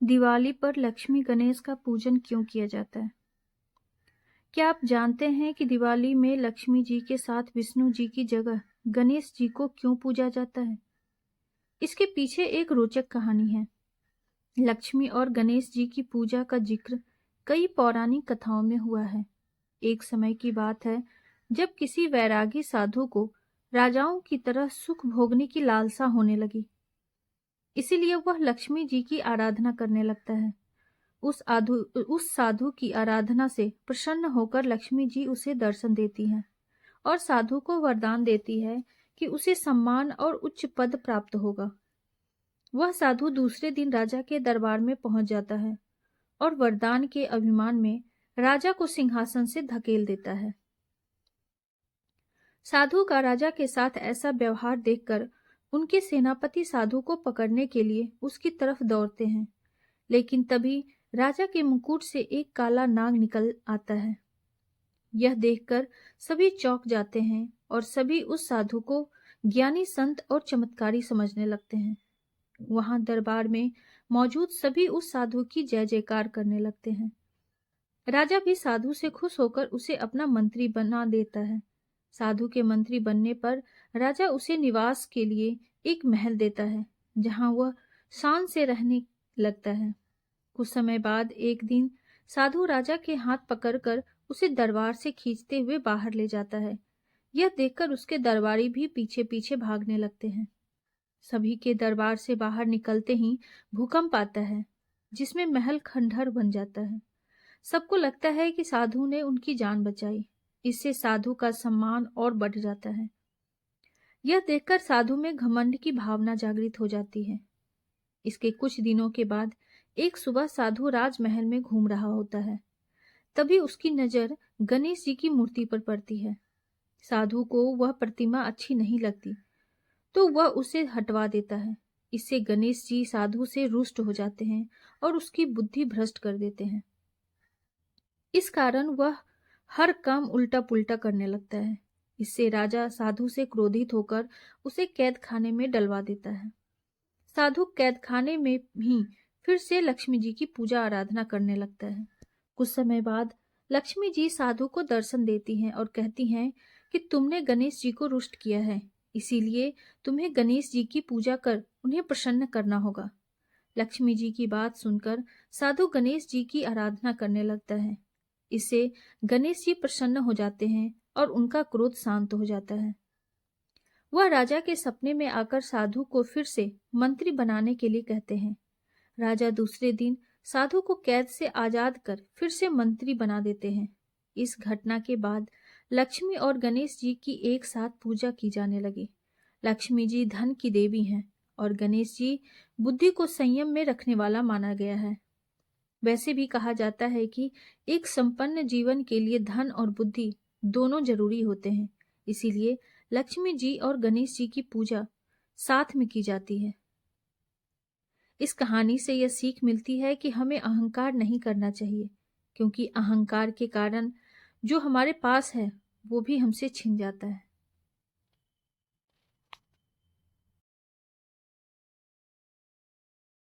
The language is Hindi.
दिवाली पर लक्ष्मी गणेश का पूजन क्यों किया जाता है? क्या आप जानते हैं कि दिवाली में लक्ष्मी जी के साथ विष्णु जी की जगह गणेश जी को क्यों पूजा जाता है? इसके पीछे एक रोचक कहानी है। लक्ष्मी और गणेश जी की पूजा का जिक्र कई पौराणिक कथाओं में हुआ है। एक समय की बात है जब किसी वैरागी साधु को राजाओं की तरह सुख भोगने की लालसा होने लगी। इसीलिए वह लक्ष्मी जी की आराधना करने लगता है। उस साधु की आराधना से प्रसन्न होकर लक्ष्मी जी उसे दर्शन देती हैं और साधु को वरदान देती है कि उसे सम्मान और उच्च पद प्राप्त होगा। वह साधु दूसरे दिन राजा के दरबार में पहुंच जाता है और वरदान के अभिमान में राजा को सिंहासन से धकेल देता है। साधु का राजा के साथ ऐसा व्यवहार देखकर उनके सेनापति साधु को पकड़ने के लिए उसकी तरफ दौड़ते हैं, लेकिन तभी राजा के मुकुट से एक काला नाग निकल आता है। यह देखकर सभी चौंक जाते हैं और सभी उस साधु को ज्ञानी संत और चमत्कारी समझने लगते हैं। वहां दरबार में मौजूद सभी उस साधु की जय जयकार करने लगते हैं। राजा भी साधु से खुश होकर उसे अपना मंत्री बना देता है। साधु के मंत्री बनने पर राजा उसे निवास के लिए एक महल देता है, जहां वह शान से रहने लगता है। कुछ समय बाद एक दिन साधु राजा के हाथ पकड़कर उसे दरबार से खींचते हुए बाहर ले जाता है। यह देखकर उसके दरबारी भी पीछे पीछे भागने लगते हैं। सभी के दरबार से बाहर निकलते ही भूकंप आता है, जिसमें महल खंडहर बन जाता है। सबको लगता है कि साधु ने उनकी जान बचाई। इससे साधु का सम्मान और बढ़ जाता है। यह देखकर साधु में घमंड की भावना जागृत हो जाती है। इसके कुछ दिनों के बाद एक सुबह साधु राजमहल में घूम रहा होता है। तभी उसकी नजर गणेश जी की मूर्ति पर पड़ती है। साधु को वह प्रतिमा अच्छी नहीं लगती, तो वह उसे हटवा देता है। इससे गणेश जी साधु से रुष्ट हो जाते हैं और उसकी बुद्धि भ्रष्ट कर देते हैं। इस कारण वह हर काम उल्टा पुल्टा करने लगता है। इससे राजा साधु से क्रोधित होकर उसे कैद खाने में डलवा देता है। साधु कैद खाने में भी फिर से लक्ष्मी जी की पूजा आराधना करने लगता है। कुछ समय बाद लक्ष्मी जी साधु को दर्शन देती हैं और कहती हैं कि तुमने गणेश जी को रुष्ट किया है, इसीलिए तुम्हें गणेश जी की पूजा कर उन्हें प्रसन्न करना होगा। लक्ष्मी जी की बात सुनकर साधु गणेश जी की आराधना करने लगता है। इससे गणेश जी प्रसन्न हो जाते हैं और उनका क्रोध शांत हो जाता है। वह राजा के सपने में आकर साधु को फिर से मंत्री बनाने के लिए कहते हैं। राजा दूसरे दिन साधु को कैद से आजाद कर फिर से मंत्री बना देते हैं। इस घटना के बाद लक्ष्मी और गणेश जी की एक साथ पूजा की जाने लगी। लक्ष्मी जी धन की देवी हैं और गणेश जी बुद्धि को संयम में रखने वाला माना गया है। वैसे भी कहा जाता है कि एक संपन्न जीवन के लिए धन और बुद्धि दोनों जरूरी होते हैं। इसीलिए लक्ष्मी जी और गणेश जी की पूजा साथ में की जाती है। इस कहानी से यह सीख मिलती है कि हमें अहंकार नहीं करना चाहिए, क्योंकि अहंकार के कारण जो हमारे पास है वो भी हमसे छिन जाता है।